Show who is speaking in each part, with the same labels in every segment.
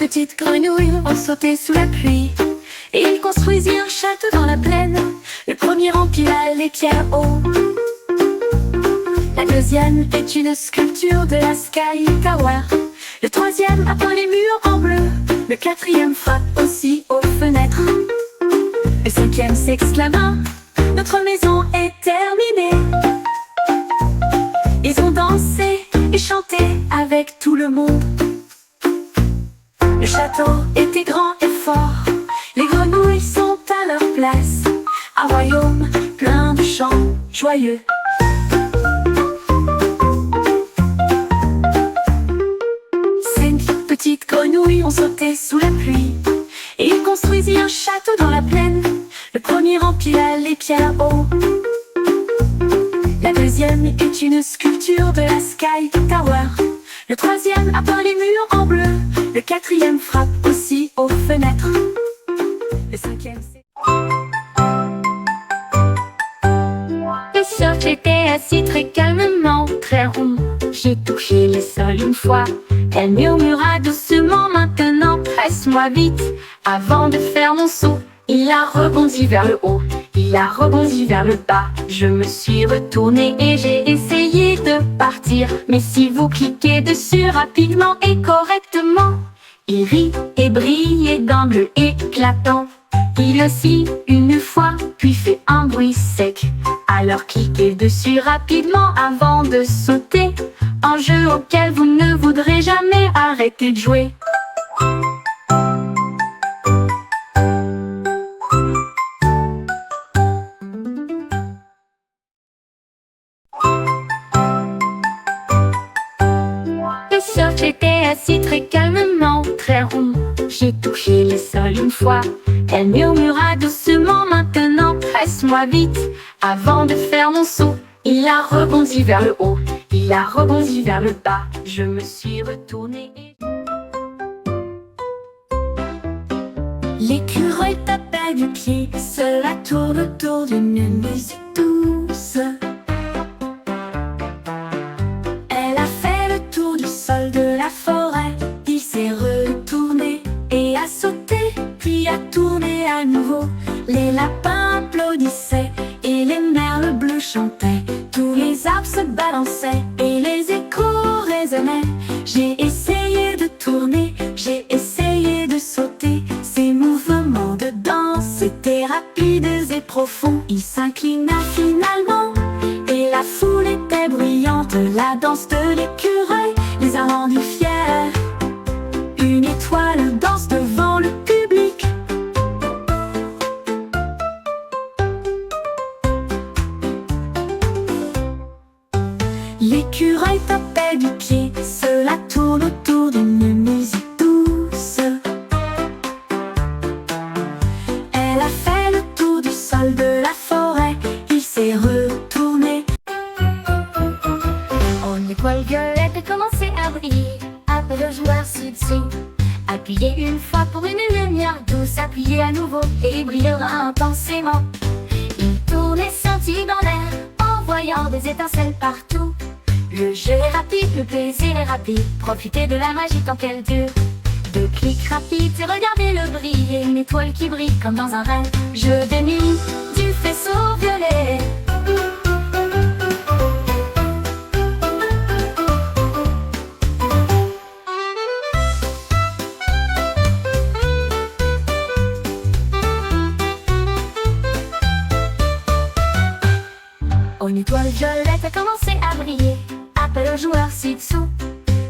Speaker 1: petites grenouilles ont sauté sous la pluie. Et ils construisirent un château dans la plaine. Le premier empila les pierres hauts. La deuxième est une sculpture de la Sky Tower. Le troisième a peint les murs en bleu. Le quatrième frappe aussi aux fenêtres. Le cinquième s'exclama: notre maison est terminée. Ils ont dansé et chanté avec tout le monde. Le château était grand et fort. Les grenouilles sont à leur place. Un royaume plein de chants joyeux. 5 petites grenouilles ont sauté sous la pluie. Et ils construisirent un château dans la plaine. Le premier empila les pierres hauts. La deuxième est une sculpture de la Sky Tower. Le troisième a peint les murs en bleu. Le quatrième frappe aussi aux fenêtres. Le cinquième c'est... Le soir j'étais assis très calmement, très rond. J'ai touché le sol une fois. Elle murmura doucement: maintenant presse-moi vite avant de faire mon saut. Il a rebondi vers le haut, il a rebondi vers le bas. Je me suis retournée et j'ai essayé de partir. Mais si vous cliquez dessus rapidement et correctement, il rit et brille d'un bleu éclatant. Il oscille une fois, puis fait un bruit sec. Alors cliquez dessus rapidement avant de sauter. Un jeu auquel vous ne voudrez jamais arrêter de jouer. Le soir j'étais assis très calmement, très rond. J'ai touché le sol une fois. Elle murmura doucement: maintenant presse-moi vite avant de faire mon saut. Il a rebondi vers le haut, il a rebondi vers le bas. Je me suis retournée et... L'écureuil tapait du pied. Cela tourne autour d'une musique douce. Elle a fait le tour du sol de la forêt. Il s'est retourné et a sauté, puis a tourné à nouveau. Les lapins applaudissaient et les merles bleus chantaient. Tous les arbres se balançaient et les échos résonnaient. J'ai essayé de tourner, j'ai essayé de sauter. Ces mouvements de danse étaient rapides et profonds. Il s'inclina finalement et la foule était bruyante. La danse de l'écureuil les a rendus fiers. Une étoile danse devant le public. L'écureuil tapait du pied. Cela tourne autour d'une musique douce. Elle a fait le tour du sol de la forêt. Il s'est retourné. Une étoile violette a commencé à briller. Après le joueur sud-sud. Appuyez une fois pour une lumière douce. Appuyez à nouveau et il brillera intensément. Il tourne et scintille dans l'air, envoyant des étincelles partout. Le jeu est rapide, le plaisir est rapide. Profitez de la magie tant qu'elle dure. 2 clics rapides et regardez le briller. Une étoile qui brille comme dans un rêve. Jeu de nuit du faisceau violet. Une étoile violette a commencé à briller. Appelle au joueur ci-dessous.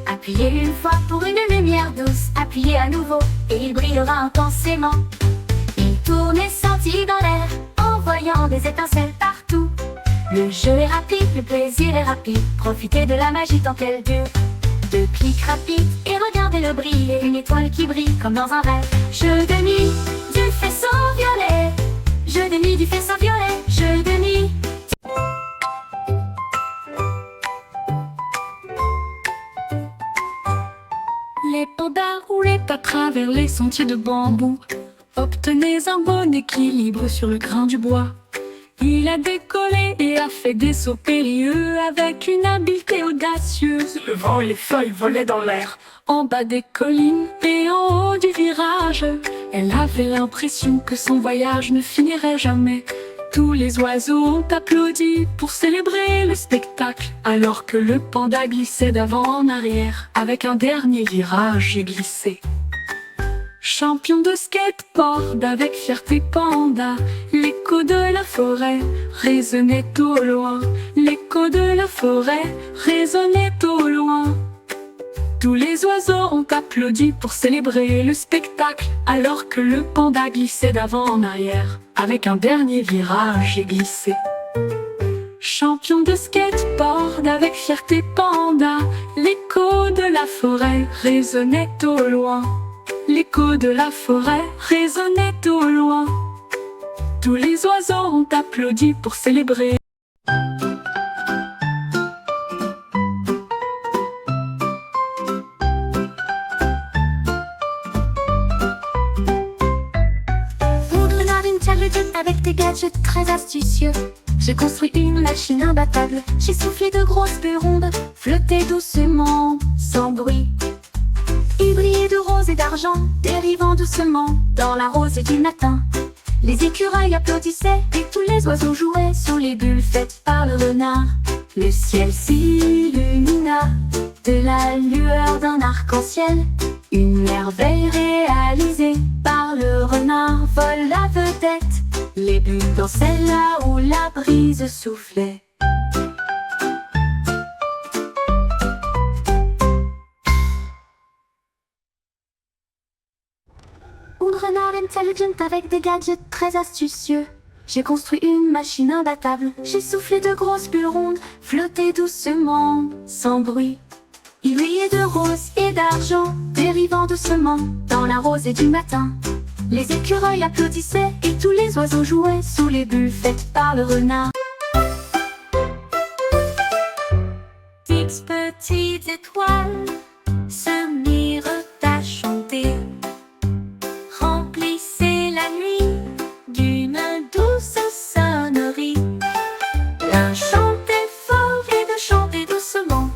Speaker 1: Appuyez une fois pour une lumière douce. Appuyez à nouveau et il brillera intensément. Il tourne et scintille dans l'air, envoyant des étincelles partout. Le jeu est rapide, le plaisir est rapide. Profitez de la magie tant qu'elle dure. 2 clics rapides et regardez le briller. Une étoile qui brille comme dans un rêve. Jeu de nuit du faisceau violet. Jeu de nuit du faisceau violet. Jeu de nuit. Les pandas roulaient à travers les sentiers de bambou. Obtenez un bon équilibre sur le grain du bois. Il a décollé et a fait des sauts périlleux avec une habileté audacieuse.
Speaker 2: Le vent et les feuilles volaient dans l'air.
Speaker 1: En bas des collines et en haut du virage, elle avait l'impression que son voyage ne finirait jamais. Tous les oiseaux ont applaudi pour célébrer le spectacle, alors que le panda glissait d'avant en arrière. Avec un dernier virage, j'ai glissé. Champion de skateboard avec fierté panda, l'écho de la forêt résonnait au loin. L'écho de la forêt résonnait au loin. Tous les oiseaux ont applaudi pour célébrer le spectacle, alors que le panda glissait d'avant en arrière. Avec un dernier virage, j'ai glissé. Champion de skateboard avec fierté panda, l'écho de la forêt résonnait au loin. L'écho de la forêt résonnait au loin. Tous les oiseaux ont applaudi pour célébrer. Avec des gadgets très astucieux, j'ai construit une machine imbattable. J'ai soufflé de grosses bulles rondes, flottaient doucement, sans bruit. Il brillait de rose et d'argent, dérivant doucement dans la rosée du matin. Les écureuils applaudissaient et tous les oiseaux jouaient sur les bulles faites par le renard. Le ciel s'illumina de la lueur d'un arc-en-ciel. Une merveille réalisée par le renard vole la vedette. Les bulles dansaient là où la brise soufflait. Un renard intelligent avec des gadgets très astucieux. J'ai construit une machine imbattable. J'ai soufflé de grosses bulles rondes, flottaient doucement, sans bruit. Il brillait de rose et d'argent, dérivant doucement dans la rosée du matin. Les écureuils applaudissaient et tous les oiseaux jouaient sous les bulles faites par le renard. Dix petites étoiles se mirent à chanter, remplissaient la nuit d'une douce sonnerie. L'un chantait fort et deux chantaient doucement.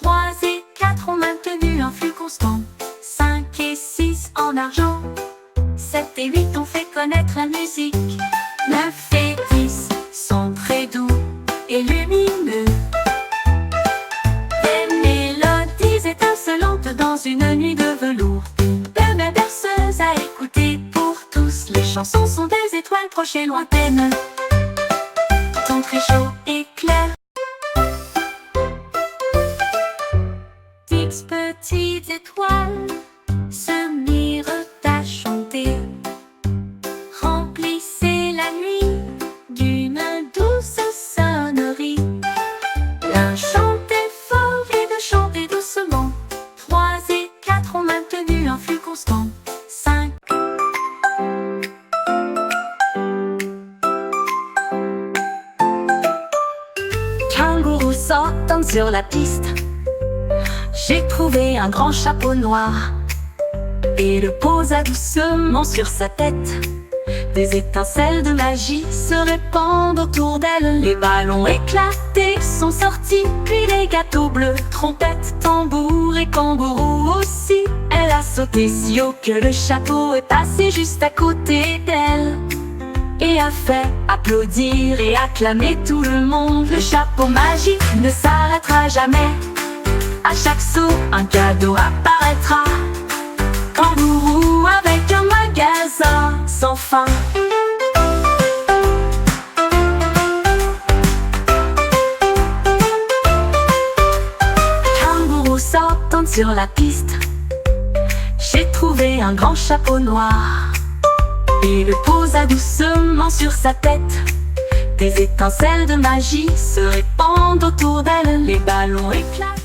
Speaker 1: 3 et 4 ont maintenu un flux constant. 5 et 6 en argent. 7 et 8 ont fait connaître la musique. 9 et 10 sont très doux et lumineux. Des mélodies étincelantes dans une nuit de velours. De mes berceuses à écouter pour tous. Les chansons sont des étoiles proches et lointaines, sont très chauds et clairs. 10 petites étoiles se mirent à chanter, remplissaient la nuit d'une douce sonnerie. L'un chantait fort et deux chantaient doucement. 3 et 4 ont maintenu un flux constant. 5. Kangourou sautant sur la piste. J'ai trouvé un grand chapeau noir et le posa doucement sur sa tête. Des étincelles de magie se répandent autour d'elle. Les ballons éclatés sont sortis, puis les gâteaux bleus, trompettes, tambours et kangourous aussi. Elle a sauté si haut que le chapeau est passé juste à côté d'elle et a fait applaudir et acclamer tout le monde. Le chapeau magique ne s'arrêtera jamais. À chaque saut, un cadeau apparaîtra. Kangourou avec un magasin sans fin. Kangourou sautant sur la piste. J'ai trouvé un grand chapeau noir et le posa doucement sur sa tête. Des étincelles de magie se répandent autour d'elle. Les ballons éclatent.